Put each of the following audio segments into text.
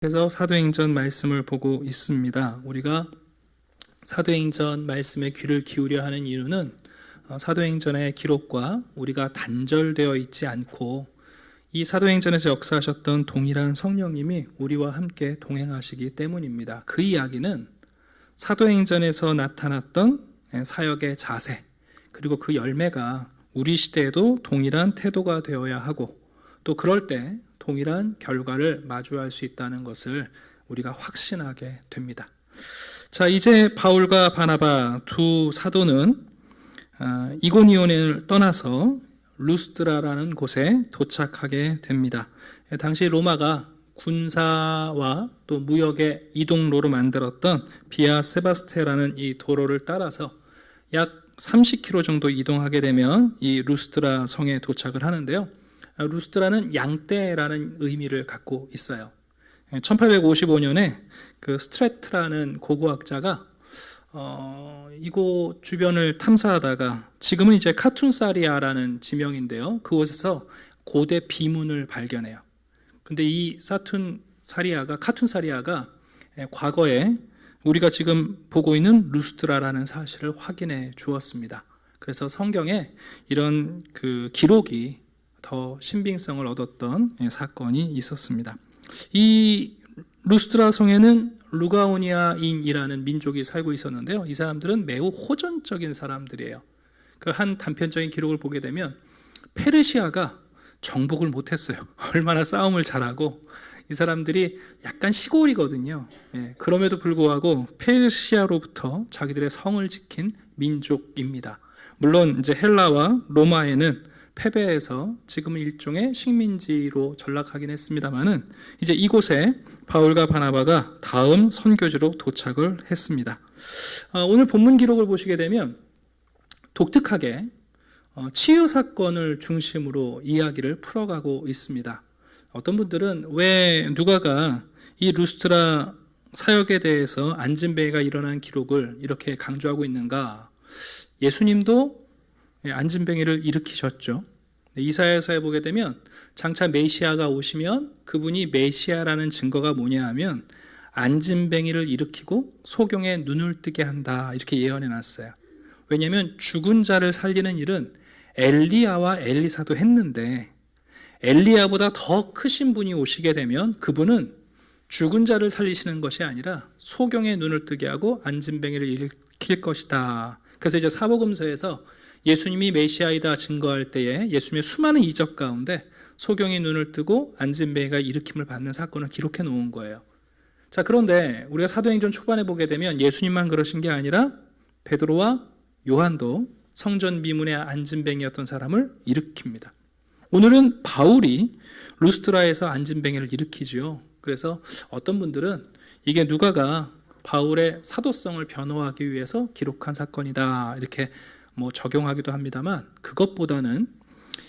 그래서 사도행전 말씀을 보고 있습니다. 우리가 사도행전 말씀에 귀를 기울여 하는 이유는 사도행전의 기록과 우리가 단절되어 있지 않고 이 사도행전에서 역사하셨던 동일한 성령님이 우리와 함께 동행하시기 때문입니다. 그 이야기는 사도행전에서 나타났던 사역의 자세, 그리고 그 열매가 우리 시대에도 동일한 태도가 되어야 하고, 또 그럴 때 동일한 결과를 마주할 수 있다는 것을 우리가 확신하게 됩니다. 자, 이제 바울과 바나바 두 사도는 이고니온을 떠나서 루스드라라는 곳에 도착하게 됩니다. 당시 로마가 군사와 또 무역의 이동로로 만들었던 비아 세바스테라는 이 도로를 따라서 약 30km 정도 이동하게 되면 이 루스드라 성에 도착을 하는데요. 루스드라는 양떼라는 의미를 갖고 있어요. 1855년에 그 스트레트라는 고고학자가 이곳 주변을 탐사하다가, 지금은 이제 카툰사리아라는 지명인데요, 그곳에서 고대 비문을 발견해요. 근데 이 카툰사리아가 과거에 우리가 지금 보고 있는 루스드라라는 사실을 확인해 주었습니다. 그래서 성경에 이런 그 기록이 더 신빙성을 얻었던 사건이 있었습니다. 이 루스드라 성에는 루가오니아인이라는 민족이 살고 있었는데요, 이 사람들은 매우 호전적인 사람들이에요. 그 한 단편적인 기록을 보게 되면 페르시아가 정복을 못했어요. 얼마나 싸움을 잘하고, 이 사람들이 약간 시골이거든요. 그럼에도 불구하고 페르시아로부터 자기들의 성을 지킨 민족입니다. 물론 이제 헬라와 로마에는 패배해서 지금은 일종의 식민지로 전락하긴 했습니다만은, 이제 이곳에 바울과 바나바가 다음 선교지로 도착을 했습니다. 오늘 본문 기록을 보시게 되면 독특하게 치유 사건을 중심으로 이야기를 풀어가고 있습니다. 어떤 분들은 왜 누가가 이 루스드라 사역에 대해서 안진뱅이가 일어난 기록을 이렇게 강조하고 있는가? 예수님도 안진뱅이를 일으키셨죠. 이사야서에 보게 되면 장차 메시아가 오시면 그분이 메시아라는 증거가 뭐냐 하면 안진뱅이를 일으키고 소경의 눈을 뜨게 한다, 이렇게 예언해 놨어요. 왜냐하면 죽은 자를 살리는 일은 엘리야와 엘리사도 했는데, 엘리야보다 더 크신 분이 오시게 되면 그분은 죽은 자를 살리시는 것이 아니라 소경의 눈을 뜨게 하고 안진뱅이를 일으킬 것이다. 그래서 이제 사복음서에서 예수님이 메시아이다 증거할 때에 예수님의 수많은 이적 가운데 소경이 눈을 뜨고 안진뱅이가 일으킴을 받는 사건을 기록해 놓은 거예요. 자, 그런데 우리가 사도행전 초반에 보게 되면 예수님만 그러신 게 아니라 베드로와 요한도 성전 비문의 안진뱅이였던 사람을 일으킵니다. 오늘은 바울이 루스드라에서 안진뱅이를 일으키죠. 그래서 어떤 분들은 이게 누가가 바울의 사도성을 변호하기 위해서 기록한 사건이다, 이렇게 적용하기도 합니다만, 그것보다는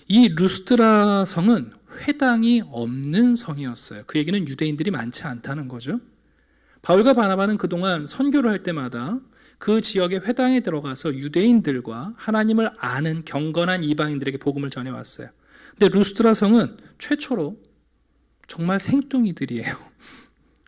이 루스드라 성은 회당이 없는 성이었어요. 그 얘기는 유대인들이 많지 않다는 거죠. 바울과 바나바는 그동안 선교를 할 때마다 그 지역의 회당에 들어가서 유대인들과 하나님을 아는 경건한 이방인들에게 복음을 전해왔어요. 근데 루스드라 성은 최초로 정말 생뚱이들이에요.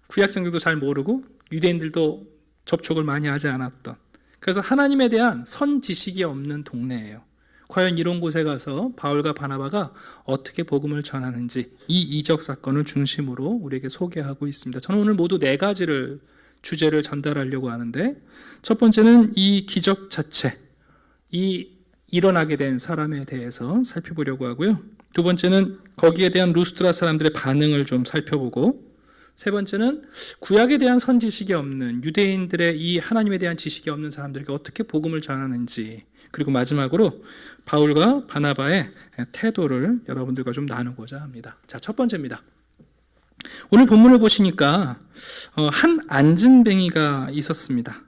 구약성경도 잘 모르고 유대인들도 접촉을 많이 하지 않았던, 그래서 하나님에 대한 선 지식이 없는 동네예요. 과연 이런 곳에 가서 바울과 바나바가 어떻게 복음을 전하는지 이 이적 사건을 중심으로 우리에게 소개하고 있습니다. 저는 오늘 모두 4가지를 주제를 전달하려고 하는데, 첫 번째는 이 기적 자체, 이 일어나게 된 사람에 대해서 살펴보려고 하고요. 두 번째는 거기에 대한 루스드라 사람들의 반응을 좀 살펴보고, 세 번째는 구약에 대한 선지식이 없는 유대인들의 이 하나님에 대한 지식이 없는 사람들에게 어떻게 복음을 전하는지, 그리고 마지막으로 바울과 바나바의 태도를 여러분들과 좀 나누고자 합니다. 자, 첫 번째입니다. 오늘 본문을 보시니까 한 안진뱅이가 있었습니다.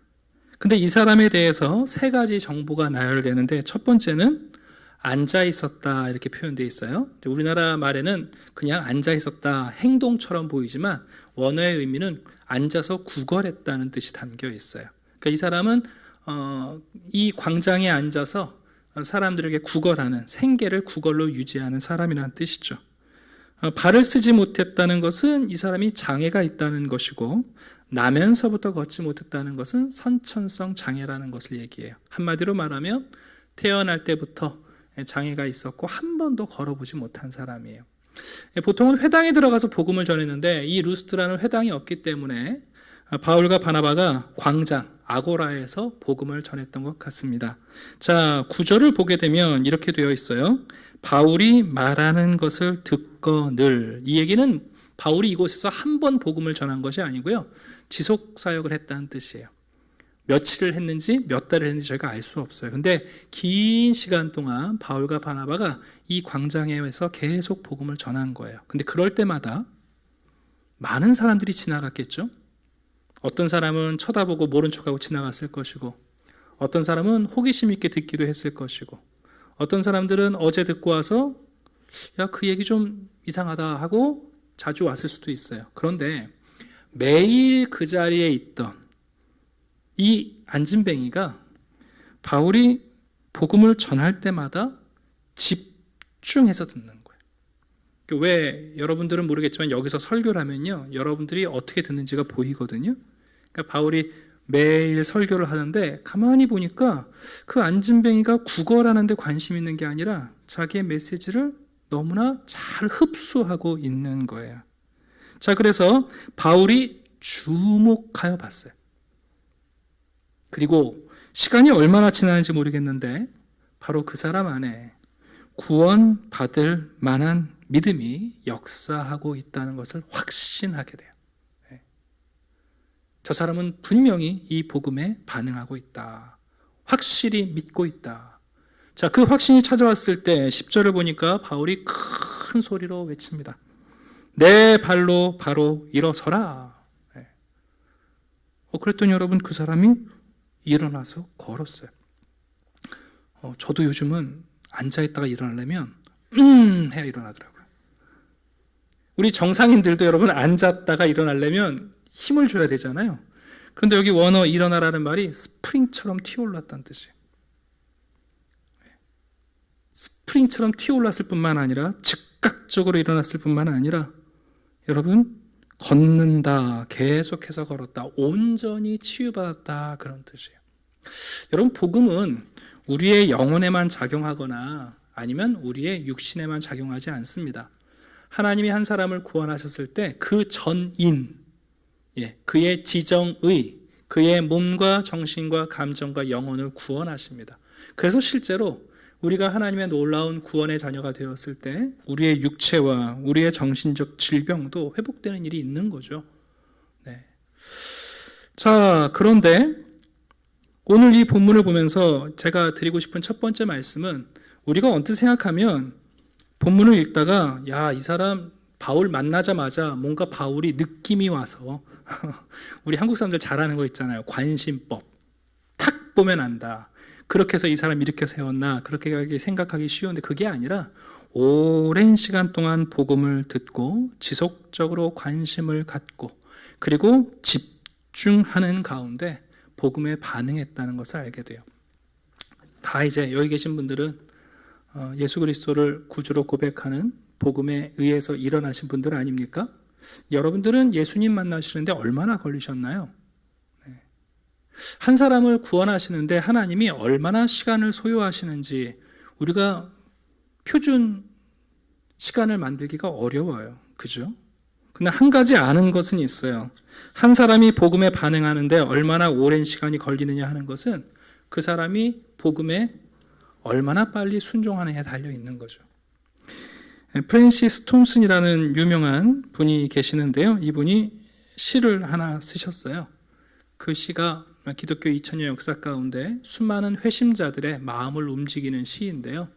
근데 이 사람에 대해서 3가지 정보가 나열되는데, 첫 번째는 앉아 있었다, 이렇게 표현되어 있어요. 우리나라 말에는 그냥 앉아 있었다, 행동처럼 보이지만 원어의 의미는 앉아서 구걸했다는 뜻이 담겨 있어요. 그러니까 이 사람은 이 광장에 앉아서 사람들에게 구걸하는, 생계를 구걸로 유지하는 사람이라는 뜻이죠. 발을 쓰지 못했다는 것은 이 사람이 장애가 있다는 것이고, 나면서부터 걷지 못했다는 것은 선천성 장애라는 것을 얘기해요. 한마디로 말하면 태어날 때부터 장애가 있었고 한 번도 걸어보지 못한 사람이에요. 보통은 회당에 들어가서 복음을 전했는데 이 루스드라는 회당이 없기 때문에 바울과 바나바가 광장, 아고라에서 복음을 전했던 것 같습니다. 자, 9절을 보게 되면 이렇게 되어 있어요. 바울이 말하는 것을 듣거늘. 이 얘기는 바울이 이곳에서 한 번 복음을 전한 것이 아니고요, 지속 사역을 했다는 뜻이에요. 며칠을 했는지 몇 달을 했는지 저희가 알 수 없어요. 근데 긴 시간 동안 바울과 바나바가 이 광장에서 계속 복음을 전한 거예요. 근데 그럴 때마다 많은 사람들이 지나갔겠죠. 어떤 사람은 쳐다보고 모른 척하고 지나갔을 것이고, 어떤 사람은 호기심 있게 듣기도 했을 것이고, 어떤 사람들은 어제 듣고 와서 야, 그 얘기 좀 이상하다 하고 자주 왔을 수도 있어요. 그런데 매일 그 자리에 있던 이 안진뱅이가 바울이 복음을 전할 때마다 집중해서 듣는 거예요. 왜 여러분들은 모르겠지만 여기서 설교를 하면요, 여러분들이 어떻게 듣는지가 보이거든요. 그러니까 바울이 매일 설교를 하는데 가만히 보니까 그 안진뱅이가 국어라는 데 관심 있는 게 아니라 자기의 메시지를 너무나 잘 흡수하고 있는 거예요. 자, 그래서 바울이 주목하여 봤어요. 그리고 시간이 얼마나 지나는지 모르겠는데 바로 그 사람 안에 구원받을 만한 믿음이 역사하고 있다는 것을 확신하게 돼요. 저 사람은 분명히 이 복음에 반응하고 있다. 확실히 믿고 있다. 자, 그 확신이 찾아왔을 때 10절을 보니까 바울이 큰 소리로 외칩니다. 내 발로 바로 일어서라. 그랬더니 여러분, 그 사람이 일어나서 걸었어요. 저도 요즘은 앉아있다가 일어나려면 해야 일어나더라고요. 우리 정상인들도 여러분 앉았다가 일어나려면 힘을 줘야 되잖아요. 그런데 여기 원어 일어나라는 말이 스프링처럼 튀어올랐다는 뜻이에요. 스프링처럼 튀어올랐을 뿐만 아니라 즉각적으로 일어났을 뿐만 아니라 여러분, 걷는다, 계속해서 걸었다, 온전히 치유받았다, 그런 뜻이에요. 여러분, 복음은 우리의 영혼에만 작용하거나 아니면 우리의 육신에만 작용하지 않습니다. 하나님이 한 사람을 구원하셨을 때 그 전인, 그의 지정의, 그의 몸과 정신과 감정과 영혼을 구원하십니다. 그래서 실제로 우리가 하나님의 놀라운 구원의 자녀가 되었을 때 우리의 육체와 우리의 정신적 질병도 회복되는 일이 있는 거죠. 자, 그런데 오늘 이 본문을 보면서 제가 드리고 싶은 첫 번째 말씀은, 우리가 언뜻 생각하면 본문을 읽다가 야, 이 사람 바울 만나자마자 뭔가 바울이 느낌이 와서 우리 한국 사람들 잘하는 거 있잖아요. 관심법. 탁 보면 안다. 그렇게 해서 이 사람 이렇게 세웠나, 그렇게 생각하기 쉬운데 그게 아니라 오랜 시간 동안 복음을 듣고 지속적으로 관심을 갖고 그리고 집중하는 가운데 복음에 반응했다는 것을 알게 돼요. 다 이제 여기 계신 분들은 예수 그리스도를 구주로 고백하는 복음에 의해서 일어나신 분들 아닙니까? 여러분들은 예수님 만나시는데 얼마나 걸리셨나요? 한 사람을 구원하시는데 하나님이 얼마나 시간을 소요하시는지 우리가 표준 시간을 만들기가 어려워요. 그죠? 근데 한 가지 아는 것은 있어요. 한 사람이 복음에 반응하는데 얼마나 오랜 시간이 걸리느냐 하는 것은 그 사람이 복음에 얼마나 빨리 순종하느냐에 달려 있는 거죠. 프랜시스 톰슨이라는 유명한 분이 계시는데요. 이분이 시를 하나 쓰셨어요. 그 시가 기독교 2000년 역사 가운데 수많은 회심자들의 마음을 움직이는 시인데요.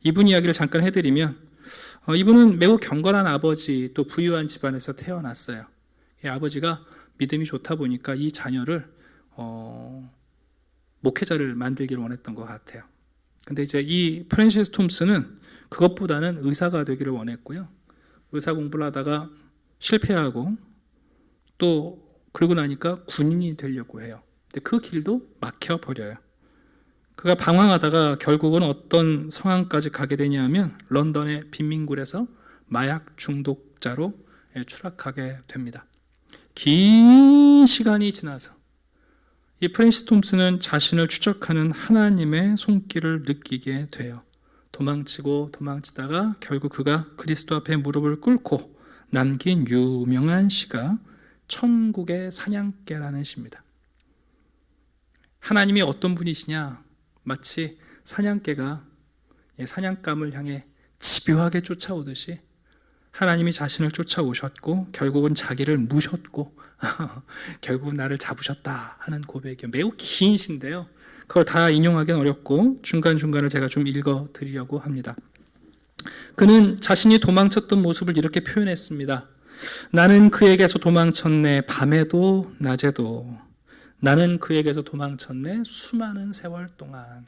이분 이야기를 잠깐 해드리면, 이분은 매우 경건한 아버지, 또 부유한 집안에서 태어났어요. 이 아버지가 믿음이 좋다 보니까 이 자녀를 목회자를 만들기를 원했던 것 같아요. 근데 이제 이 프랜시스 톰슨은 그것보다는 의사가 되기를 원했고요. 의사 공부를 하다가 실패하고 또 그러고 나니까 군인이 되려고 해요. 근데 그 길도 막혀버려요. 그가 방황하다가 결국은 어떤 상황까지 가게 되냐면 런던의 빈민굴에서 마약 중독자로 추락하게 됩니다. 긴 시간이 지나서 이 프랜시스 톰슨은 자신을 추적하는 하나님의 손길을 느끼게 돼요. 도망치고 도망치다가 결국 그가 그리스도 앞에 무릎을 꿇고 남긴 유명한 시가 천국의 사냥개라는 시입니다. 하나님이 어떤 분이시냐? 마치 사냥개가 사냥감을 향해 집요하게 쫓아오듯이 하나님이 자신을 쫓아오셨고 결국은 자기를 무셨고 결국 나를 잡으셨다 하는 고백이요. 매우 긴 시인데요. 그걸 다 인용하기는 어렵고 중간중간을 제가 좀 읽어드리려고 합니다. 그는 자신이 도망쳤던 모습을 이렇게 표현했습니다. 나는 그에게서 도망쳤네. 밤에도 낮에도 나는 그에게서 도망쳤네. 수많은 세월 동안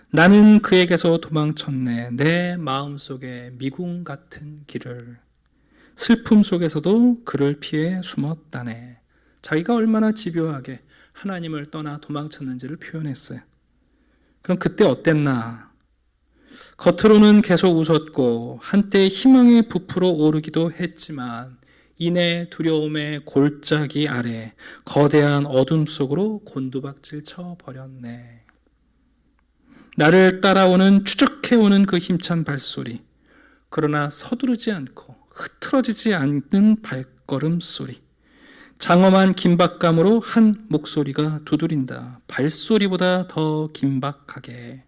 나는 그에게서 도망쳤네. 내 마음속에 미궁 같은 길을 슬픔 속에서도 그를 피해 숨었다네. 자기가 얼마나 집요하게 하나님을 떠나 도망쳤는지를 표현했어요. 그럼 그때 어땠나? 겉으로는 계속 웃었고 한때 희망의 부풀어 오르기도 했지만 이내 두려움의 골짜기 아래 거대한 어둠 속으로 곤두박질 쳐버렸네. 나를 따라오는 추적해오는 그 힘찬 발소리, 그러나 서두르지 않고 흐트러지지 않는 발걸음 소리, 장엄한 긴박감으로 한 목소리가 두드린다. 발소리보다 더 긴박하게.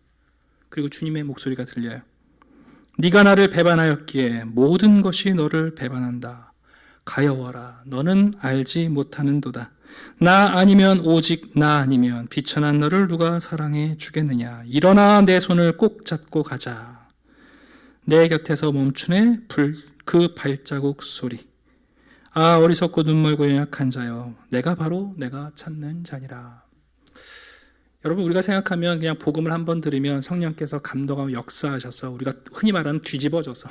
그리고 주님의 목소리가 들려요. 네가 나를 배반하였기에 모든 것이 너를 배반한다. 가여워라. 너는 알지 못하는도다. 나 아니면 오직 나 아니면 비천한 너를 누가 사랑해 주겠느냐. 일어나 내 손을 꼭 잡고 가자. 내 곁에서 멈추네 그 발자국 소리. 아 어리석고 눈멀고 연약한 자여, 내가 바로 내가 찾는 자니라. 여러분, 우리가 생각하면 그냥 복음을 한번 들으면 성령께서 감동하고 역사하셔서 우리가 흔히 말하는 뒤집어져서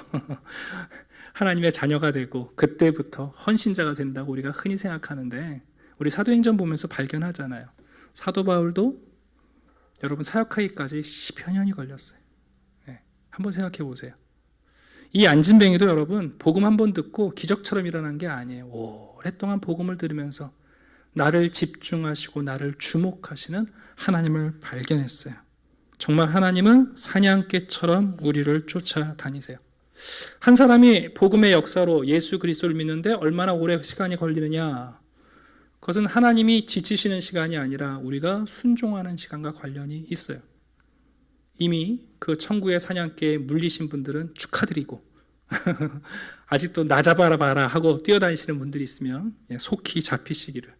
하나님의 자녀가 되고 그때부터 헌신자가 된다고 우리가 흔히 생각하는데, 우리 사도행전 보면서 발견하잖아요. 사도 바울도 여러분 사역하기까지 10여 년이 걸렸어요. 네, 한번 생각해 보세요. 이 안진뱅이도 여러분 복음 한번 듣고 기적처럼 일어난 게 아니에요. 오랫동안 복음을 들으면서 나를 집중하시고 나를 주목하시는 하나님을 발견했어요. 정말 하나님은 사냥개처럼 우리를 쫓아다니세요. 한 사람이 복음의 역사로 예수 그리스도를 믿는데 얼마나 오래 시간이 걸리느냐? 그것은 하나님이 지치시는 시간이 아니라 우리가 순종하는 시간과 관련이 있어요. 이미 그 천국의 사냥개에 물리신 분들은 축하드리고 아직도 나 잡아라 봐라 하고 뛰어다니시는 분들이 있으면 속히 잡히시기를,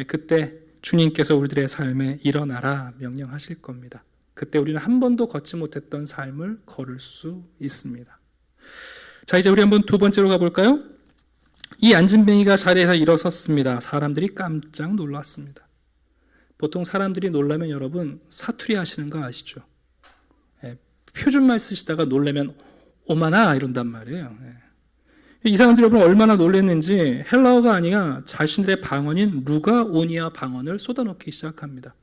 그때 주님께서 우리들의 삶에 일어나라 명령하실 겁니다. 그때 우리는 한 번도 걷지 못했던 삶을 걸을 수 있습니다. 자, 이제 우리 한번 두 번째로 가볼까요? 이 안진뱅이가 자리에서 일어섰습니다. 사람들이 깜짝 놀랐습니다. 보통 사람들이 놀라면 여러분 사투리 하시는 거 아시죠? 표준말 쓰시다가 놀라면 오마나 이런단 말이에요. 이 사람들이 여러분 얼마나 놀랐는지 헬라어가 아니라 자신들의 방언인 루가오니아 방언을 쏟아놓기 시작합니다.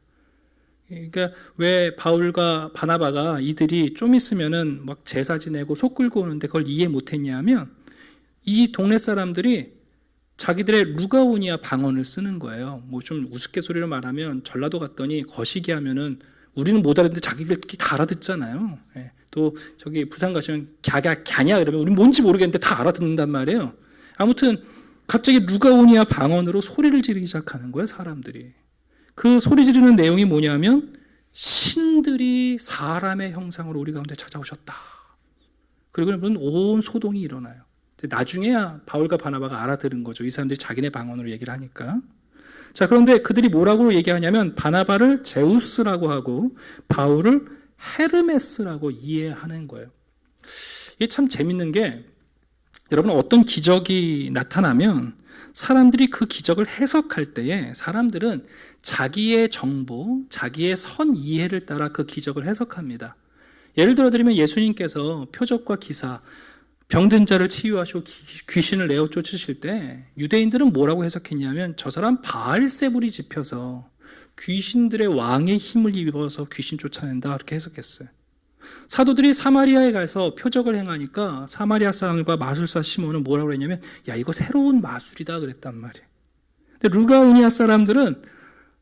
그러니까 왜 바울과 바나바가 이들이 좀 있으면은 막 제사 지내고 속 끌고 오는데 그걸 이해 못했냐 하면 이 동네 사람들이 자기들의 루가오니아 방언을 쓰는 거예요. 뭐 좀 우스갯소리로 말하면 전라도 갔더니 거시기 하면은 우리는 못 알아듣는데 자기들끼리 다 알아듣잖아요. 또 저기 부산 가시면 갸냐 그러면 우리 뭔지 모르겠는데 다 알아듣는단 말이에요. 아무튼 갑자기 루가오니아 방언으로 소리를 지르기 시작하는 거예요, 사람들이. 그 소리 지르는 내용이 뭐냐면 신들이 사람의 형상으로 우리 가운데 찾아오셨다. 그리고 여러분 온 소동이 일어나요. 나중에야 바울과 바나바가 알아들은 거죠. 이 사람들이 자기네 방언으로 얘기를 하니까. 자, 그런데 그들이 뭐라고 얘기하냐면 바나바를 제우스라고 하고 바울을 헤르메스라고 이해하는 거예요. 이게 참 재밌는 게 여러분 어떤 기적이 나타나면 사람들이 그 기적을 해석할 때에 사람들은 자기의 정보, 자기의 선 이해를 따라 그 기적을 해석합니다. 예를 들어 드리면 예수님께서 표적과 기사, 병든 자를 치유하시고 귀신을 내어 쫓으실 때 유대인들은 뭐라고 해석했냐면 저 사람 바알세불이 집혀서 귀신들의 왕의 힘을 입어서 귀신 쫓아낸다, 그렇게 해석했어요. 사도들이 사마리아에 가서 표적을 행하니까 사마리아 사람과 마술사 시몬은 뭐라고 했냐면 야 이거 새로운 마술이다 그랬단 말이에요. 근데 루가오니아 사람들은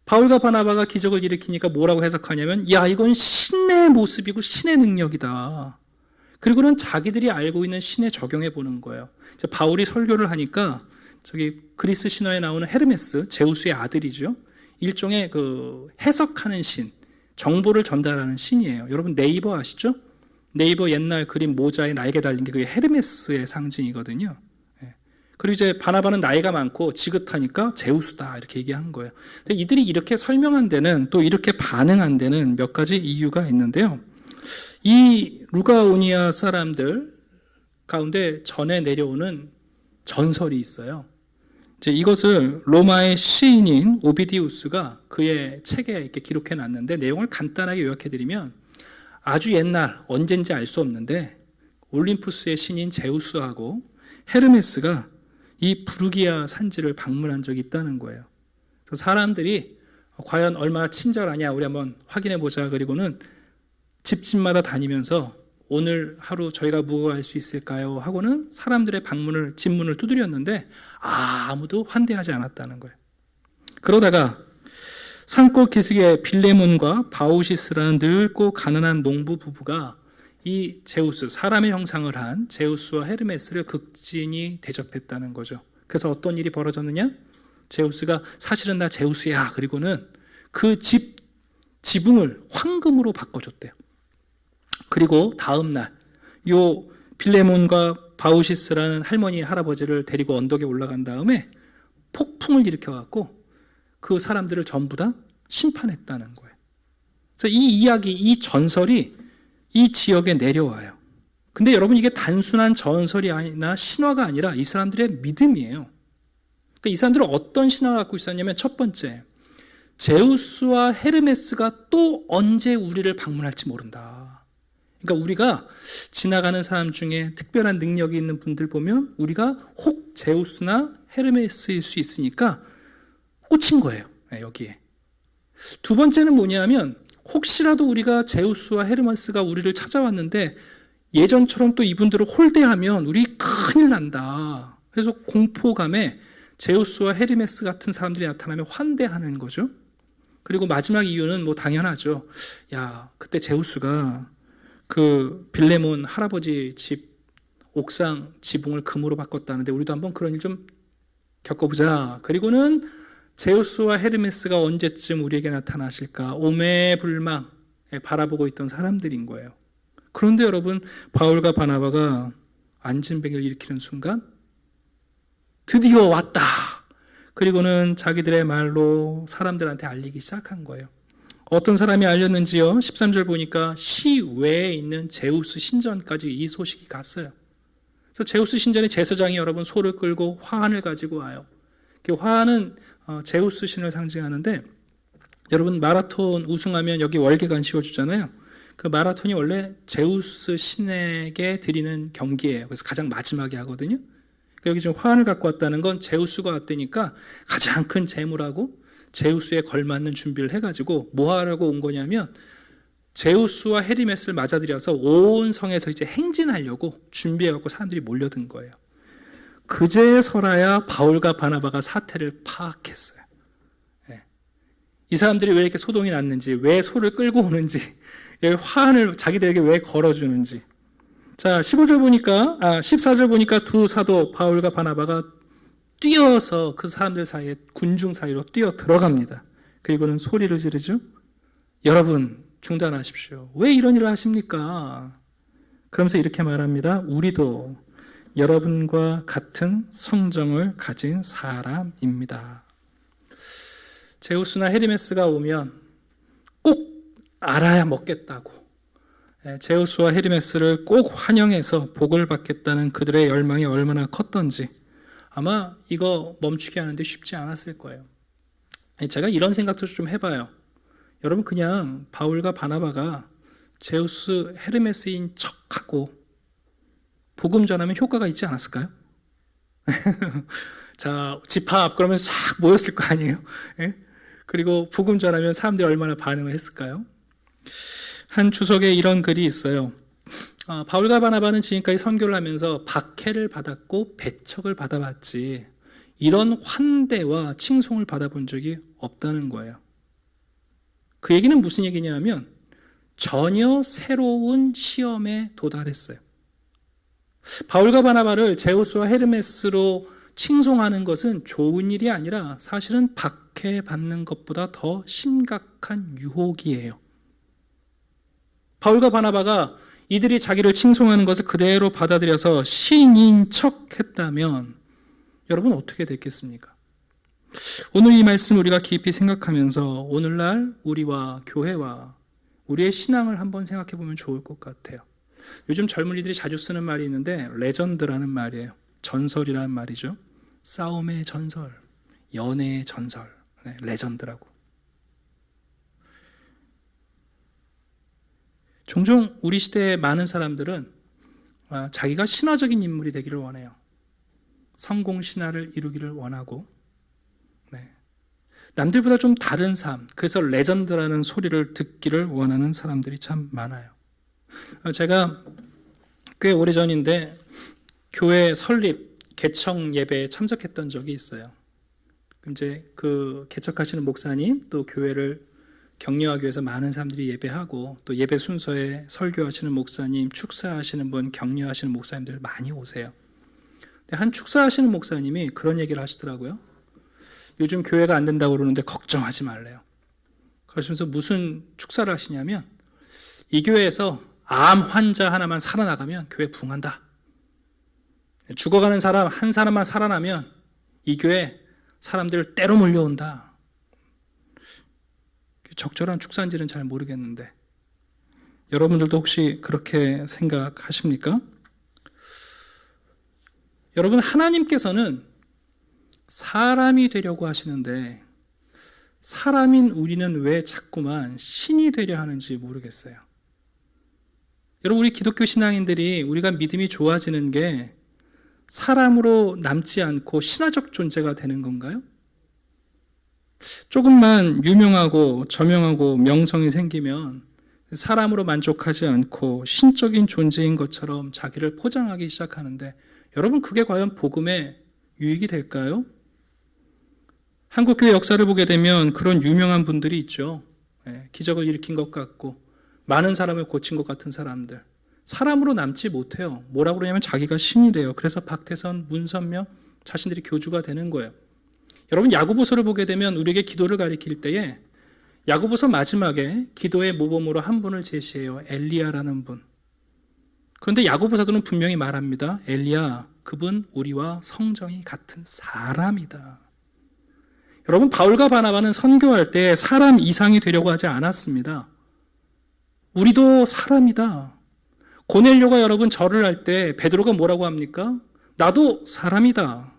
바울과 바나바가 기적을 일으키니까 뭐라고 해석하냐면 야 이건 신의 모습이고 신의 능력이다. 그리고는 자기들이 알고 있는 신에 적용해 보는 거예요. 바울이 설교를 하니까 저기 그리스 신화에 나오는 헤르메스, 제우스의 아들이죠. 일종의 그 해석하는 신, 정보를 전달하는 신이에요. 여러분 네이버 아시죠? 네이버 옛날 그림 모자에 날개 달린 게 그게 헤르메스의 상징이거든요. 그리고 이제 바나바는 나이가 많고 지긋하니까 제우스다 이렇게 얘기한 거예요. 근데 이들이 이렇게 설명한 데는 또 이렇게 반응한 데는 몇 가지 이유가 있는데요. 이 루가오니아 사람들 가운데 전해 내려오는 전설이 있어요. 이제 이것을 로마의 시인인 오비디우스가 그의 책에 이렇게 기록해 놨는데 내용을 간단하게 요약해 드리면 아주 옛날 언젠지 알 수 없는데 올림푸스의 신인 제우스하고 헤르메스가 이 부르기아 산지를 방문한 적이 있다는 거예요. 그래서 사람들이 과연 얼마나 친절하냐 우리 한번 확인해 보자. 그리고는 집집마다 다니면서 오늘 하루 저희가 무엇을 할 수 있을까요? 하고는 사람들의 집문을 두드렸는데 아무도 환대하지 않았다는 거예요. 그러다가 산골 기슭의 빌레몬과 바우시스라는 늙고 가난한 농부 부부가 이 제우스, 사람의 형상을 한 제우스와 헤르메스를 극진히 대접했다는 거죠. 그래서 어떤 일이 벌어졌느냐? 제우스가 사실은 나 제우스야. 그리고는 그 지붕을 황금으로 바꿔줬대요. 그리고 다음 날 요 빌레몬과 바우시스라는 할머니 할아버지를 데리고 언덕에 올라간 다음에 폭풍을 일으켜갖고 그 사람들을 전부 다 심판했다는 거예요. 그래서 이 이야기, 이 전설이 이 지역에 내려와요. 근데 여러분 이게 단순한 전설이 아니나 신화가 아니라 이 사람들의 믿음이에요. 그러니까 이 사람들은 어떤 신화를 갖고 있었냐면 첫 번째, 제우스와 헤르메스가 또 언제 우리를 방문할지 모른다. 그러니까 우리가 지나가는 사람 중에 특별한 능력이 있는 분들 보면 우리가 혹 제우스나 헤르메스일 수 있으니까 꽂힌 거예요. 여기에. 두 번째는 뭐냐면 혹시라도 우리가 제우스와 헤르메스가 우리를 찾아왔는데 예전처럼 또 이분들을 홀대하면 우리 큰일 난다. 그래서 공포감에 제우스와 헤르메스 같은 사람들이 나타나면 환대하는 거죠. 그리고 마지막 이유는 뭐 당연하죠. 야, 그때 제우스가 그 빌레몬 할아버지 집 옥상 지붕을 금으로 바꿨다는데 우리도 한번 그런 일 좀 겪어보자. 그리고는 제우스와 헤르메스가 언제쯤 우리에게 나타나실까 오매불망 바라보고 있던 사람들인 거예요. 그런데 여러분 바울과 바나바가 안진뱅이를 일으키는 순간 드디어 왔다. 그리고는 자기들의 말로 사람들한테 알리기 시작한 거예요. 어떤 사람이 알렸는지요? 13절 보니까 시외에 있는 제우스 신전까지 이 소식이 갔어요. 그래서 제우스 신전의 제사장이 여러분 소를 끌고 화환을 가지고 와요. 그 화환은 제우스 신을 상징하는데 여러분 마라톤 우승하면 여기 월계관 씌워주잖아요. 그 마라톤이 원래 제우스 신에게 드리는 경기예요. 그래서 가장 마지막에 하거든요. 여기 지금 화환을 갖고 왔다는 건 제우스가 왔다니까 가장 큰 재물하고 제우스에 걸맞는 준비를 해가지고 뭐 하라고 온 거냐면 제우스와 헤르메스를 맞아들여서 온 성에서 이제 행진하려고 준비해갖고 사람들이 몰려든 거예요. 그제서라야 바울과 바나바가 사태를 파악했어요. 이 사람들이 왜 이렇게 소동이 났는지, 왜 소를 끌고 오는지, 화환을 자기들에게 왜 걸어주는지. 자, 14절 보니까 두 사도 바울과 바나바가 뛰어서 그 사람들 사이에 군중 사이로 뛰어 들어갑니다. 그리고는 소리를 지르죠. 여러분 중단하십시오. 왜 이런 일을 하십니까? 그러면서 이렇게 말합니다. 우리도 여러분과 같은 성정을 가진 사람입니다. 제우스나 헤르메스가 오면 꼭 알아야 먹겠다고 제우스와 헤르메스를 꼭 환영해서 복을 받겠다는 그들의 열망이 얼마나 컸던지 아마 이거 멈추게 하는데 쉽지 않았을 거예요. 제가 이런 생각도 좀 해봐요. 여러분 그냥 바울과 바나바가 제우스 헤르메스인 척하고 복음 전하면 효과가 있지 않았을까요? 자, 집합 그러면 싹 모였을 거 아니에요? 그리고 복음 전하면 사람들이 얼마나 반응을 했을까요? 한 주석에 이런 글이 있어요. 바울과 바나바는 지금까지 선교를 하면서 박해를 받았고 배척을 받아봤지 이런 환대와 칭송을 받아본 적이 없다는 거예요. 그 얘기는 무슨 얘기냐면 전혀 새로운 시험에 도달했어요. 바울과 바나바를 제우스와 헤르메스로 칭송하는 것은 좋은 일이 아니라 사실은 박해받는 것보다 더 심각한 유혹이에요. 바울과 바나바가 이들이 자기를 칭송하는 것을 그대로 받아들여서 신인 척 했다면 여러분 어떻게 됐겠습니까? 오늘 이 말씀 우리가 깊이 생각하면서 오늘날 우리와 교회와 우리의 신앙을 한번 생각해 보면 좋을 것 같아요. 요즘 젊은이들이 자주 쓰는 말이 있는데 레전드라는 말이에요. 전설이라는 말이죠. 싸움의 전설, 연애의 전설, 레전드라고. 종종 우리 시대의 많은 사람들은 자기가 신화적인 인물이 되기를 원해요. 성공 신화를 이루기를 원하고 남들보다 좀 다른 삶, 그래서 레전드라는 소리를 듣기를 원하는 사람들이 참 많아요. 제가 꽤 오래전인데 교회 설립 개청 예배에 참석했던 적이 있어요. 이제 그 개척하시는 목사님 또 교회를 격려하기 위해서 많은 사람들이 예배하고 또 예배 순서에 설교하시는 목사님, 축사하시는 분, 격려하시는 목사님들 많이 오세요. 한 축사하시는 목사님이 그런 얘기를 하시더라고요. 요즘 교회가 안 된다고 그러는데 걱정하지 말래요. 그러시면서 무슨 축사를 하시냐면 이 교회에서 암 환자 하나만 살아나가면 교회 부흥한다. 죽어가는 사람 한 사람만 살아나면 이 교회 사람들 때로 몰려온다. 적절한 축사인지는 잘 모르겠는데 여러분들도 혹시 그렇게 생각하십니까? 여러분, 하나님께서는 사람이 되려고 하시는데 사람인 우리는 왜 자꾸만 신이 되려 하는지 모르겠어요. 여러분, 우리 기독교 신앙인들이 우리가 믿음이 좋아지는 게 사람으로 남지 않고 신화적 존재가 되는 건가요? 조금만 유명하고 저명하고 명성이 생기면 사람으로 만족하지 않고 신적인 존재인 것처럼 자기를 포장하기 시작하는데 여러분, 그게 과연 복음의 유익이 될까요? 한국교회 역사를 보게 되면 그런 유명한 분들이 있죠. 기적을 일으킨 것 같고 많은 사람을 고친 것 같은 사람들, 사람으로 남지 못해요. 뭐라고 그러냐면 자기가 신이 돼요. 그래서 박태선, 문선명 자신들이 교주가 되는 거예요. 여러분, 야고보서를 보게 되면 우리에게 기도를 가리킬 때에 야고보서 마지막에 기도의 모범으로 한 분을 제시해요. 엘리야라는 분. 그런데 야고보 사도는 분명히 말합니다. 엘리야, 그분 우리와 성정이 같은 사람이다. 여러분, 바울과 바나바는 선교할 때 사람 이상이 되려고 하지 않았습니다. 우리도 사람이다. 고넬료가 여러분 절을 할 때 베드로가 뭐라고 합니까? 나도 사람이다.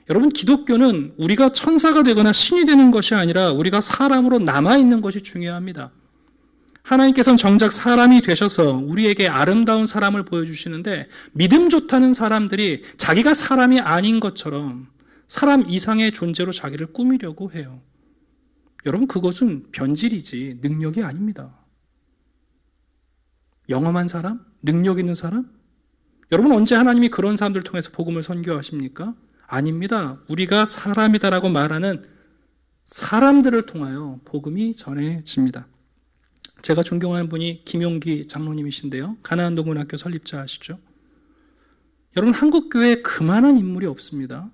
여러분, 기독교는 우리가 천사가 되거나 신이 되는 것이 아니라 우리가 사람으로 남아있는 것이 중요합니다. 하나님께서는 정작 사람이 되셔서 우리에게 아름다운 사람을 보여주시는데 믿음 좋다는 사람들이 자기가 사람이 아닌 것처럼 사람 이상의 존재로 자기를 꾸미려고 해요. 여러분, 그것은 변질이지 능력이 아닙니다. 영험한 사람? 능력 있는 사람? 여러분, 언제 하나님이 그런 사람들을 통해서 복음을 선교하십니까? 아닙니다. 우리가 사람이다라고 말하는 사람들을 통하여 복음이 전해집니다. 제가 존경하는 분이 김용기 장로님이신데요. 가나안동문학교 설립자 아시죠? 여러분, 한국교회에 그만한 인물이 없습니다.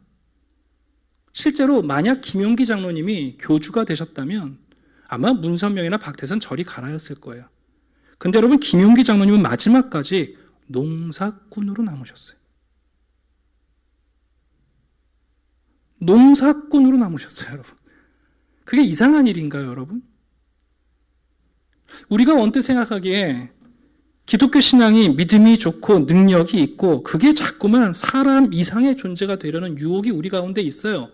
실제로 만약 김용기 장로님이 교주가 되셨다면 아마 문선명이나 박태선 저리 가라였을 거예요. 근데 여러분, 김용기 장로님은 마지막까지 농사꾼으로 남으셨어요. 농사꾼으로 남으셨어요, 여러분. 그게 이상한 일인가요, 여러분? 우리가 언뜻 생각하기에 기독교 신앙이 믿음이 좋고 능력이 있고 그게 자꾸만 사람 이상의 존재가 되려는 유혹이 우리 가운데 있어요.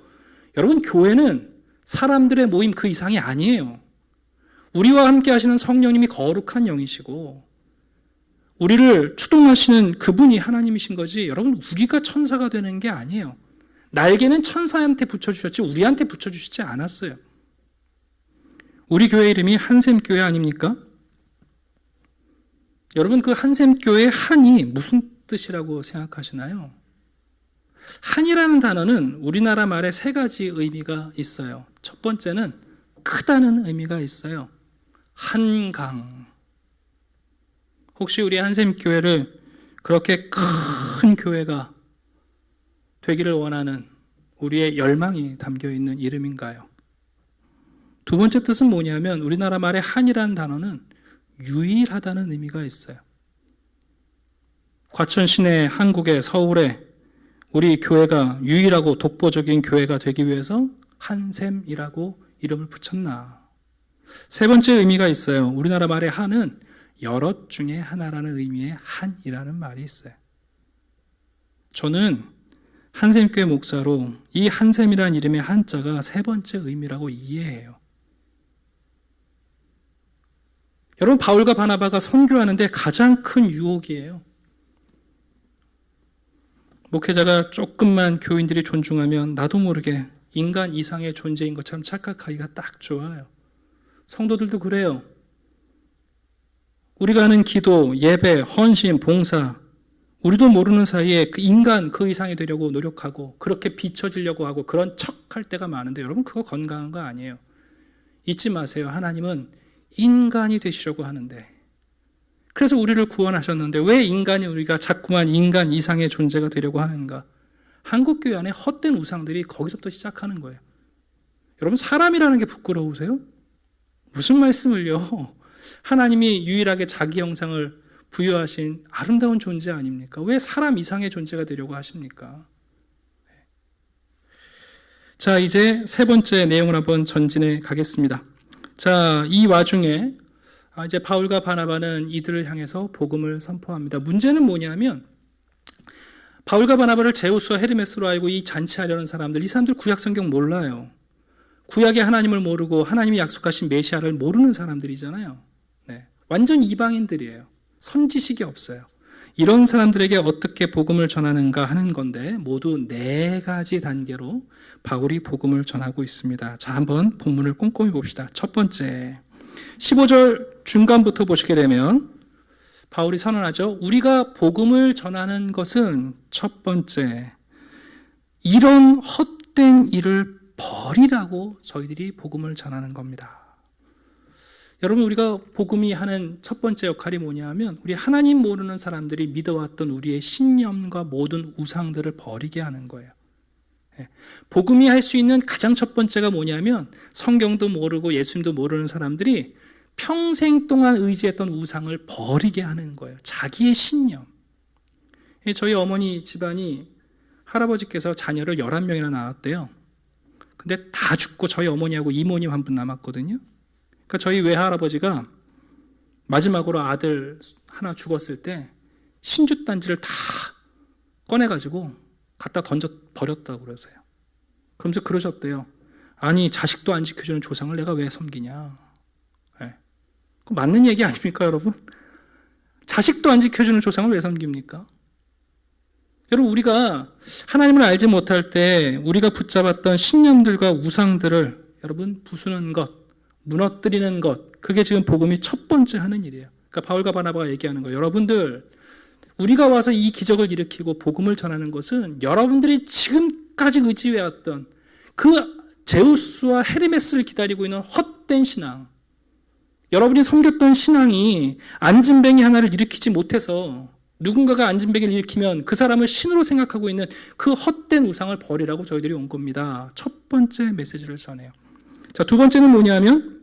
여러분, 교회는 사람들의 모임 그 이상이 아니에요. 우리와 함께 하시는 성령님이 거룩한 영이시고 우리를 추동하시는 그분이 하나님이신 거지, 여러분, 우리가 천사가 되는 게 아니에요. 날개는 천사한테 붙여주셨지 우리한테 붙여주시지 않았어요. 우리 교회 이름이 한샘교회 아닙니까? 여러분, 그 한샘교회 한이 무슨 뜻이라고 생각하시나요? 한이라는 단어는 우리나라 말에 세 가지 의미가 있어요. 첫 번째는 크다는 의미가 있어요. 한강. 혹시 우리 한샘교회를 그렇게 큰 교회가 되기를 원하는 우리의 열망이 담겨 있는 이름인가요? 두 번째 뜻은 뭐냐면 우리나라 말의 한이라는 단어는 유일하다는 의미가 있어요. 과천 시내, 한국의 서울에 우리 교회가 유일하고 독보적인 교회가 되기 위해서 한샘이라고 이름을 붙였나. 세 번째 의미가 있어요. 우리나라 말의 한은 여럿 중에 하나라는 의미의 한이라는 말이 있어요. 저는 한샘교회 목사로 이 한샘이라는 이름의 한자가 세 번째 의미라고 이해해요. 여러분, 바울과 바나바가 선교하는데 가장 큰 유혹이에요. 목회자가 조금만 교인들이 존중하면 나도 모르게 인간 이상의 존재인 것처럼 착각하기가 딱 좋아요. 성도들도 그래요. 우리가 하는 기도, 예배, 헌신, 봉사, 우리도 모르는 사이에 그 인간 그 이상이 되려고 노력하고 그렇게 비춰지려고 하고 그런 척할 때가 많은데 여러분, 그거 건강한 거 아니에요. 잊지 마세요. 하나님은 인간이 되시려고 하는데, 그래서 우리를 구원하셨는데 왜 인간이 우리가 자꾸만 인간 이상의 존재가 되려고 하는가? 한국교회 안에 헛된 우상들이 거기서부터 시작하는 거예요. 여러분, 사람이라는 게 부끄러우세요? 무슨 말씀을요? 하나님이 유일하게 자기 형상을 부여하신 아름다운 존재 아닙니까? 왜 사람 이상의 존재가 되려고 하십니까? 자, 이제 세 번째 내용을 한번 전진해 가겠습니다. 자, 이 와중에 이제 바울과 바나바는 이들을 향해서 복음을 선포합니다. 문제는 뭐냐면 바울과 바나바를 제우스와 헤르메스로 알고 이 잔치하려는 사람들, 이 사람들 구약 성경 몰라요. 구약의 하나님을 모르고 하나님이 약속하신 메시아를 모르는 사람들이잖아요. 네, 완전 이방인들이에요. 선지식이 없어요. 이런 사람들에게 어떻게 복음을 전하는가 하는 건데 모두 네 가지 단계로 바울이 복음을 전하고 있습니다. 자, 한번 본문을 꼼꼼히 봅시다. 첫 번째, 15절 중간부터 보시게 되면 바울이 선언하죠. 우리가 복음을 전하는 것은 첫 번째, 이런 헛된 일을 버리라고 저희들이 복음을 전하는 겁니다. 여러분, 우리가 복음이 하는 첫 번째 역할이 뭐냐 하면 우리 하나님 모르는 사람들이 믿어왔던 우리의 신념과 모든 우상들을 버리게 하는 거예요. 복음이 할 수 있는 가장 첫 번째가 뭐냐면 성경도 모르고 예수님도 모르는 사람들이 평생 동안 의지했던 우상을 버리게 하는 거예요. 자기의 신념. 저희 어머니 집안이 할아버지께서 자녀를 11명이나 낳았대요. 근데 다 죽고 저희 어머니하고 이모님 한 분 남았거든요. 그러니까 저희 외할아버지가 마지막으로 아들 하나 죽었을 때 신주단지를 다 꺼내가지고 갖다 던져 버렸다고 그러세요. 그러면서 그러셨대요. 아니, 자식도 안 지켜주는 조상을 내가 왜 섬기냐. 네. 그거 맞는 얘기 아닙니까, 여러분? 자식도 안 지켜주는 조상을 왜 섬깁니까? 여러분, 우리가 하나님을 알지 못할 때 우리가 붙잡았던 신념들과 우상들을 여러분 부수는 것, 무너뜨리는 것, 그게 지금 복음이 첫 번째 하는 일이에요. 그러니까 바울과 바나바가 얘기하는 거예요. 여러분들, 우리가 와서 이 기적을 일으키고 복음을 전하는 것은 여러분들이 지금까지 의지해왔던 그 제우스와 헤르메스를 기다리고 있는 헛된 신앙, 여러분이 섬겼던 신앙이 안진뱅이 하나를 일으키지 못해서 누군가가 안진뱅이를 일으키면 그 사람을 신으로 생각하고 있는 그 헛된 우상을 버리라고 저희들이 온 겁니다. 첫 번째 메시지를 전해요. 자, 두 번째는 뭐냐면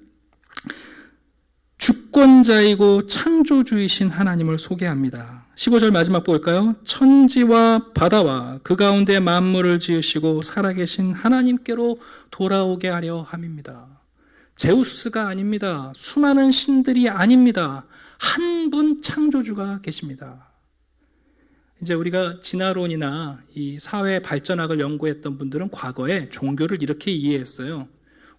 주권자이고 창조주이신 하나님을 소개합니다. 15절 마지막 볼까요? 천지와 바다와 그 가운데 만물을 지으시고 살아계신 하나님께로 돌아오게 하려 함입니다. 제우스가 아닙니다. 수많은 신들이 아닙니다. 한 분 창조주가 계십니다. 이제 우리가 진화론이나 이 사회 발전학을 연구했던 분들은 과거에 종교를 이렇게 이해했어요.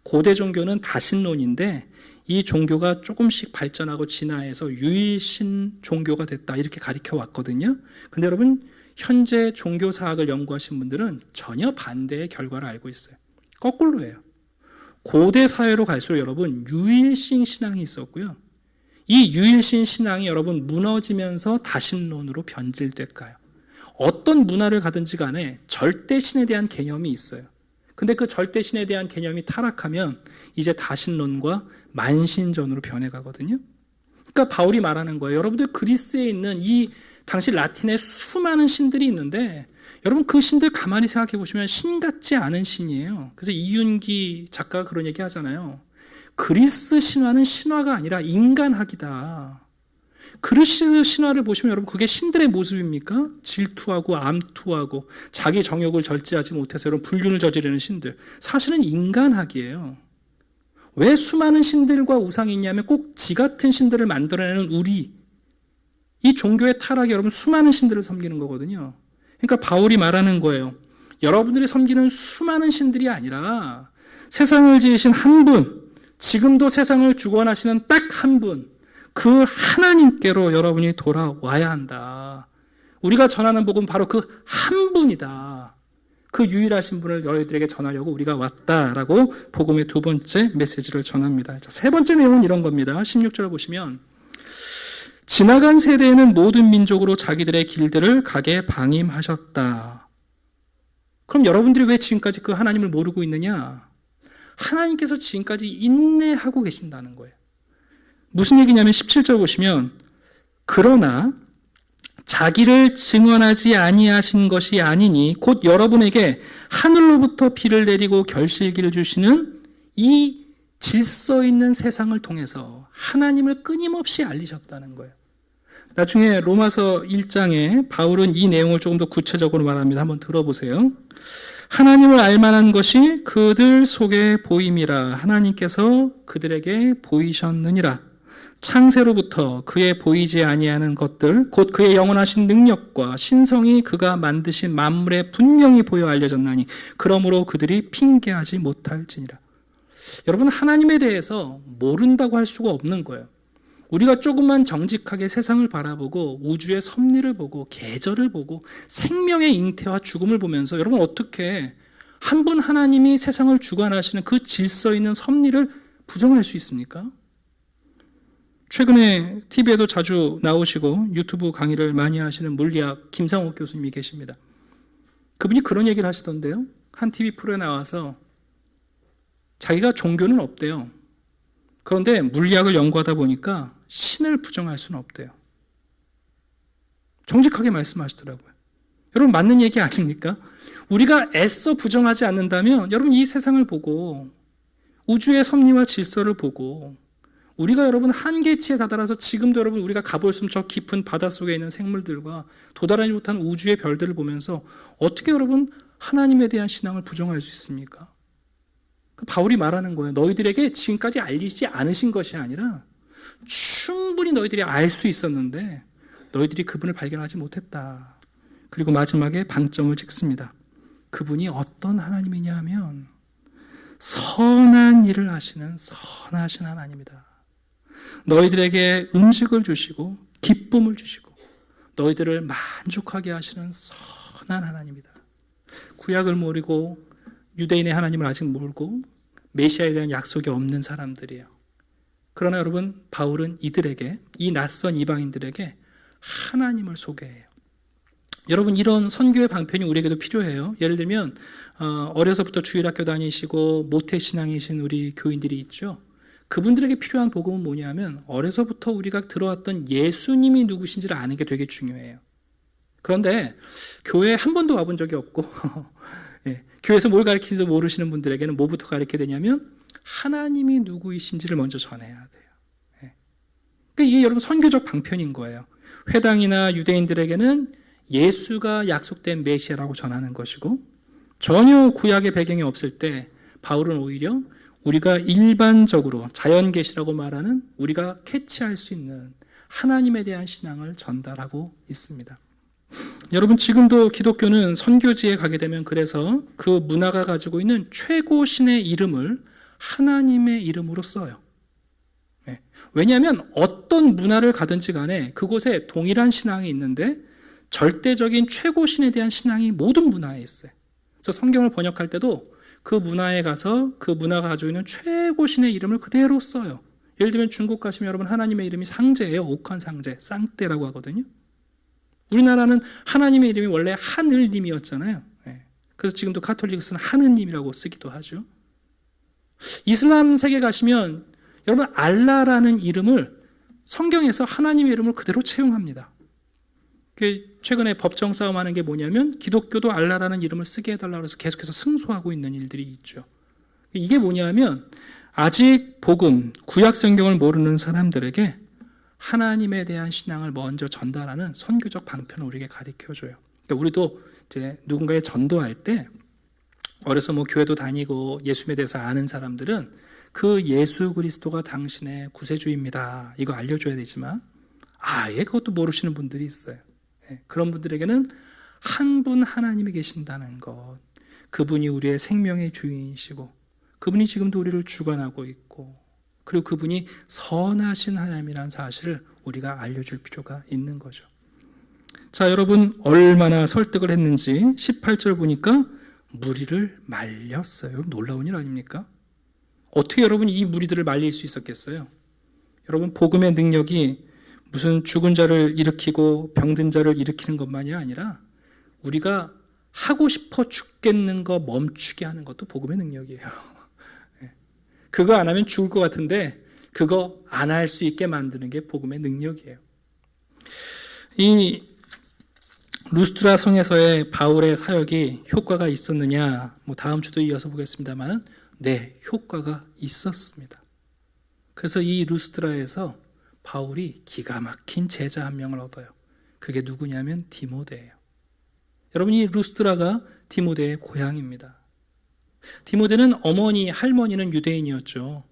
고대 종교는 다신론인데 이 종교가 조금씩 발전하고 진화해서 유일신 종교가 됐다, 이렇게 가르쳐 왔거든요. 근데 여러분, 현재 종교사학을 연구하신 분들은 전혀 반대의 결과를 알고 있어요. 거꾸로예요. 고대 사회로 갈수록 여러분 유일신 신앙이 있었고요. 이 유일신 신앙이 여러분 무너지면서 다신론으로 변질될까요? 어떤 문화를 가든지 간에 절대신에 대한 개념이 있어요. 근데 그 절대신에 대한 개념이 타락하면 이제 다신론과 만신전으로 변해가거든요. 그러니까 바울이 말하는 거예요. 여러분들 그리스에 있는 이 당시 라틴에 수많은 신들이 있는데 여러분 그 신들 가만히 생각해 보시면 신 같지 않은 신이에요. 그래서 이윤기 작가가 그런 얘기 하잖아요. 그리스 신화는 신화가 아니라 인간학이다. 그리스 신화를 보시면 여러분 그게 신들의 모습입니까? 질투하고 암투하고 자기 정욕을 절제하지 못해서 여러분 불륜을 저지르는 신들. 사실은 인간학이에요. 왜 수많은 신들과 우상이 있냐면 꼭 지 같은 신들을 만들어내는 우리, 이 종교의 타락이 여러분 수많은 신들을 섬기는 거거든요. 그러니까 바울이 말하는 거예요. 여러분들이 섬기는 수많은 신들이 아니라 세상을 지으신 한 분, 지금도 세상을 주관하시는 딱 한 분, 그 하나님께로 여러분이 돌아와야 한다. 우리가 전하는 복음 바로 그 한 분이다. 그 유일하신 분을 너희들에게 전하려고 우리가 왔다라고 복음의 두 번째 메시지를 전합니다. 자, 세 번째 내용은 이런 겁니다. 16절 보시면 지나간 세대에는 모든 민족으로 자기들의 길들을 가게 방임하셨다. 그럼 여러분들이 왜 지금까지 그 하나님을 모르고 있느냐? 하나님께서 지금까지 인내하고 계신다는 거예요. 무슨 얘기냐면 17절 보시면 그러나 자기를 증언하지 아니하신 것이 아니니 곧 여러분에게 하늘로부터 비를 내리고 결실기를 주시는 이 질서 있는 세상을 통해서 하나님을 끊임없이 알리셨다는 거예요. 나중에 로마서 1장에 바울은 이 내용을 조금 더 구체적으로 말합니다. 한번 들어보세요. 하나님을 알만한 것이 그들 속에 보임이라 하나님께서 그들에게 보이셨느니라. 창세로부터 그의 보이지 아니하는 것들 곧 그의 영원하신 능력과 신성이 그가 만드신 만물에 분명히 보여 알려졌나니 그러므로 그들이 핑계하지 못할지니라. 여러분 하나님에 대해서 모른다고 할 수가 없는 거예요. 우리가 조금만 정직하게 세상을 바라보고 우주의 섭리를 보고 계절을 보고 생명의 잉태와 죽음을 보면서 여러분 어떻게 한 분 하나님이 세상을 주관하시는 그 질서 있는 섭리를 부정할 수 있습니까? 최근에 TV에도 자주 나오시고 유튜브 강의를 많이 하시는 물리학 김상옥 교수님이 계십니다. 그분이 그런 얘기를 하시던데요. 한 TV 프로에 나와서 자기가 종교는 없대요. 그런데 물리학을 연구하다 보니까 신을 부정할 수는 없대요. 정직하게 말씀하시더라고요. 여러분 맞는 얘기 아닙니까? 우리가 애써 부정하지 않는다면 여러분 이 세상을 보고 우주의 섭리와 질서를 보고 우리가 여러분 한계치에 다다라서 지금도 여러분 우리가 가볼 수 없는 저 깊은 바닷속에 있는 생물들과 도달하지 못한 우주의 별들을 보면서 어떻게 여러분 하나님에 대한 신앙을 부정할 수 있습니까? 바울이 말하는 거예요. 너희들에게 지금까지 알리지 않으신 것이 아니라 충분히 너희들이 알 수 있었는데 너희들이 그분을 발견하지 못했다. 그리고 마지막에 방점을 찍습니다. 그분이 어떤 하나님이냐 하면 선한 일을 하시는 선하신 하나님이다. 너희들에게 음식을 주시고 기쁨을 주시고 너희들을 만족하게 하시는 선한 하나님이다. 구약을 모르고 유대인의 하나님을 아직 모르고 메시아에 대한 약속이 없는 사람들이에요. 그러나 여러분 바울은 이들에게 이 낯선 이방인들에게 하나님을 소개해요. 여러분 이런 선교의 방편이 우리에게도 필요해요. 예를 들면 어려서부터 주일학교 다니시고 모태신앙이신 우리 교인들이 있죠. 그분들에게 필요한 복음은 뭐냐면 어려서부터 우리가 들어왔던 예수님이 누구신지를 아는 게 되게 중요해요. 그런데 교회에 한 번도 와본 적이 없고 예, 교회에서 뭘 가르치는지 모르시는 분들에게는 뭐부터 가르쳐야 되냐면 하나님이 누구이신지를 먼저 전해야 돼요. 예. 그러니까 이게 여러분 선교적 방편인 거예요. 회당이나 유대인들에게는 예수가 약속된 메시아라고 전하는 것이고 전혀 구약의 배경이 없을 때 바울은 오히려 우리가 일반적으로 자연계시라고 말하는 우리가 캐치할 수 있는 하나님에 대한 신앙을 전달하고 있습니다. 여러분 지금도 기독교는 선교지에 가게 되면 그래서 그 문화가 가지고 있는 최고신의 이름을 하나님의 이름으로 써요. 네. 왜냐하면 어떤 문화를 가든지 간에 그곳에 동일한 신앙이 있는데 절대적인 최고신에 대한 신앙이 모든 문화에 있어요. 그래서 성경을 번역할 때도 그 문화에 가서 그 문화가 가지고 있는 최고신의 이름을 그대로 써요. 예를 들면 중국 가시면 여러분 하나님의 이름이 상제예요. 옥환상제, 쌍떼라고 하거든요. 우리나라는 하나님의 이름이 원래 하늘님이었잖아요. 그래서 지금도 카톨릭은 하느님이라고 쓰기도 하죠. 이슬람 세계 가시면 여러분 알라라는 이름을 성경에서 하나님의 이름을 그대로 채용합니다. 최근에 법정 싸움하는 게 뭐냐면 기독교도 알라라는 이름을 쓰게 해달라고 해서 계속해서 승소하고 있는 일들이 있죠. 이게 뭐냐면 아직 복음, 구약 성경을 모르는 사람들에게 하나님에 대한 신앙을 먼저 전달하는 선교적 방편을 우리에게 가르쳐줘요. 그러니까 우리도 이제 누군가에 전도할 때 어려서 교회도 다니고 예수님에 대해서 아는 사람들은 그 예수 그리스도가 당신의 구세주입니다. 이거 알려줘야 되지만 아예 그것도 모르시는 분들이 있어요. 그런 분들에게는 한 분 하나님이 계신다는 것, 그분이 우리의 생명의 주인이시고 그분이 지금도 우리를 주관하고 있고 그리고 그분이 선하신 하나님이라는 사실을 우리가 알려줄 필요가 있는 거죠. 자, 여러분 얼마나 설득을 했는지 18절 보니까 무리를 말렸어요. 놀라운 일 아닙니까? 어떻게 여러분 이 무리들을 말릴 수 있었겠어요? 여러분 복음의 능력이 무슨 죽은 자를 일으키고 병든 자를 일으키는 것만이 아니라 우리가 하고 싶어 죽겠는 거 멈추게 하는 것도 복음의 능력이에요. 그거 안 하면 죽을 것 같은데 그거 안 할 수 있게 만드는 게 복음의 능력이에요. 이 루스트라 성에서의 바울의 사역이 효과가 있었느냐? 다음 주도 이어서 보겠습니다만, 네, 효과가 있었습니다. 그래서 이 루스트라에서 바울이 기가 막힌 제자 한 명을 얻어요. 그게 누구냐면 디모데예요. 여러분, 이 루스트라가 디모데의 고향입니다. 디모데는 어머니, 할머니는 유대인이었죠.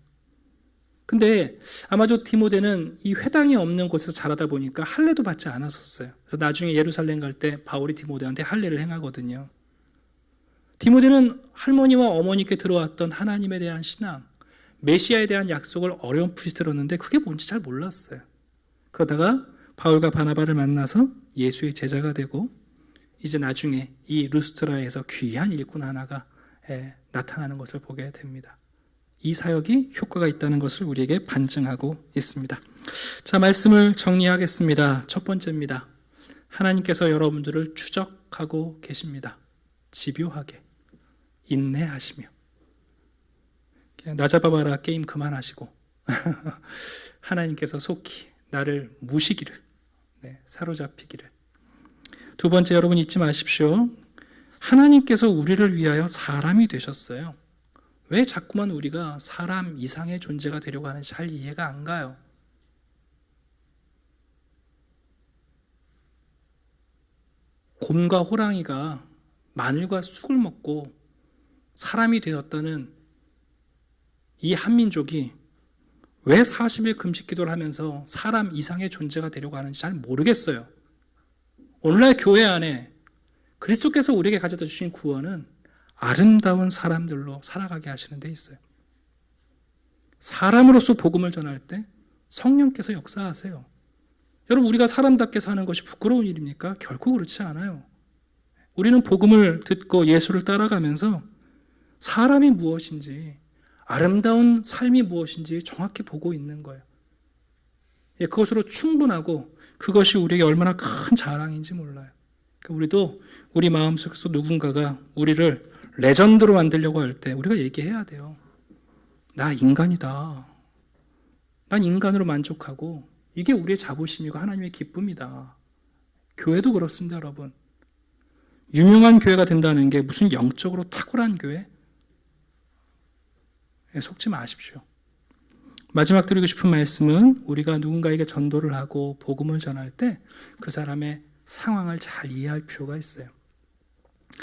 근데 아마도 디모데는 이 회당이 없는 곳에서 자라다 보니까 할례도 받지 않았었어요. 그래서 나중에 예루살렘 갈 때 바울이 디모데한테 할례를 행하거든요. 디모데는 할머니와 어머니께 들어왔던 하나님에 대한 신앙, 메시아에 대한 약속을 어렴풋이 들었는데 그게 뭔지 잘 몰랐어요. 그러다가 바울과 바나바를 만나서 예수의 제자가 되고 이제 나중에 이 루스트라에서 귀한 일꾼 하나가 나타나는 것을 보게 됩니다. 이 사역이 효과가 있다는 것을 우리에게 반증하고 있습니다. 자, 말씀을 정리하겠습니다. 첫 번째입니다. 하나님께서 여러분들을 추적하고 계십니다. 집요하게, 인내하시며. 나 잡아봐라 게임 그만하시고 하나님께서 속히 나를 무시기를, 사로잡히기를. 두 번째, 여러분 잊지 마십시오. 하나님께서 우리를 위하여 사람이 되셨어요. 왜 자꾸만 우리가 사람 이상의 존재가 되려고 하는지 잘 이해가 안 가요. 곰과 호랑이가 마늘과 쑥을 먹고 사람이 되었다는 이 한민족이 왜 40일 금식 기도를 하면서 사람 이상의 존재가 되려고 하는지 잘 모르겠어요. 오늘날 교회 안에 그리스도께서 우리에게 가져다 주신 구원은 아름다운 사람들로 살아가게 하시는 데 있어요. 사람으로서 복음을 전할 때 성령께서 역사하세요. 여러분, 우리가 사람답게 사는 것이 부끄러운 일입니까? 결코 그렇지 않아요. 우리는 복음을 듣고 예수를 따라가면서 사람이 무엇인지, 아름다운 삶이 무엇인지 정확히 보고 있는 거예요. 그것으로 충분하고 그것이 우리에게 얼마나 큰 자랑인지 몰라요. 우리도 우리 마음속에서 누군가가 우리를 레전드로 만들려고 할 때 우리가 얘기해야 돼요. 나 인간이다. 난 인간으로 만족하고 이게 우리의 자부심이고 하나님의 기쁨이다. 교회도 그렇습니다, 여러분. 유명한 교회가 된다는 게 무슨 영적으로 탁월한 교회? 속지 마십시오. 마지막 드리고 싶은 말씀은 우리가 누군가에게 전도를 하고 복음을 전할 때 그 사람의 상황을 잘 이해할 필요가 있어요.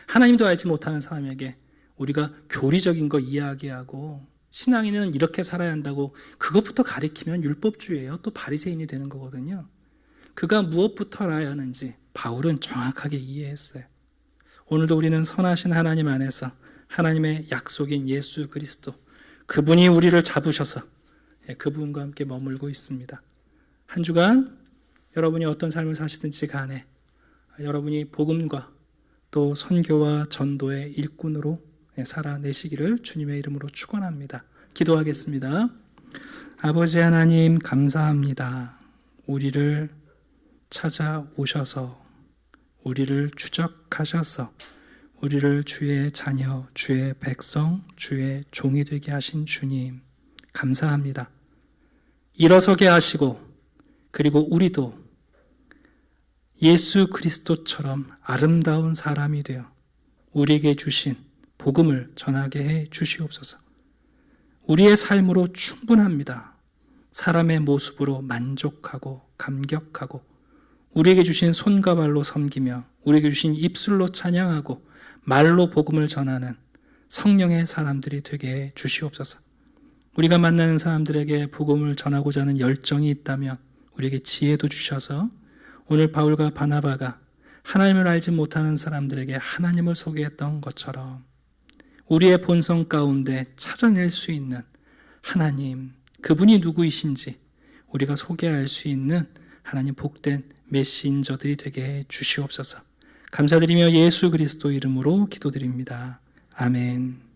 하나님도 알지 못하는 사람에게 우리가 교리적인 거 이야기하고 신앙인은 이렇게 살아야 한다고 그것부터 가리키면 율법주의예요. 또 바리새인이 되는 거거든요. 그가 무엇부터 알아야 하는지 바울은 정확하게 이해했어요. 오늘도 우리는 선하신 하나님 안에서 하나님의 약속인 예수 그리스도, 그분이 우리를 잡으셔서 그분과 함께 머물고 있습니다. 한 주간 여러분이 어떤 삶을 사시든지 간에 여러분이 복음과 또 선교와 전도의 일꾼으로 살아내시기를 주님의 이름으로 축원합니다. 기도하겠습니다. 아버지 하나님 감사합니다. 우리를 찾아오셔서 우리를 추적하셔서 우리를 주의 자녀, 주의 백성, 주의 종이 되게 하신 주님 감사합니다. 일어서게 하시고 그리고 우리도 예수 그리스도처럼 아름다운 사람이 되어 우리에게 주신 복음을 전하게 해 주시옵소서. 우리의 삶으로 충분합니다. 사람의 모습으로 만족하고 감격하고 우리에게 주신 손과 발로 섬기며 우리에게 주신 입술로 찬양하고 말로 복음을 전하는 성령의 사람들이 되게 해 주시옵소서. 우리가 만나는 사람들에게 복음을 전하고자 하는 열정이 있다면 우리에게 지혜도 주셔서 오늘 바울과 바나바가 하나님을 알지 못하는 사람들에게 하나님을 소개했던 것처럼 우리의 본성 가운데 찾아낼 수 있는 하나님, 그분이 누구이신지 우리가 소개할 수 있는 하나님 복된 메신저들이 되게 해 주시옵소서. 감사드리며 예수 그리스도 이름으로 기도드립니다. 아멘.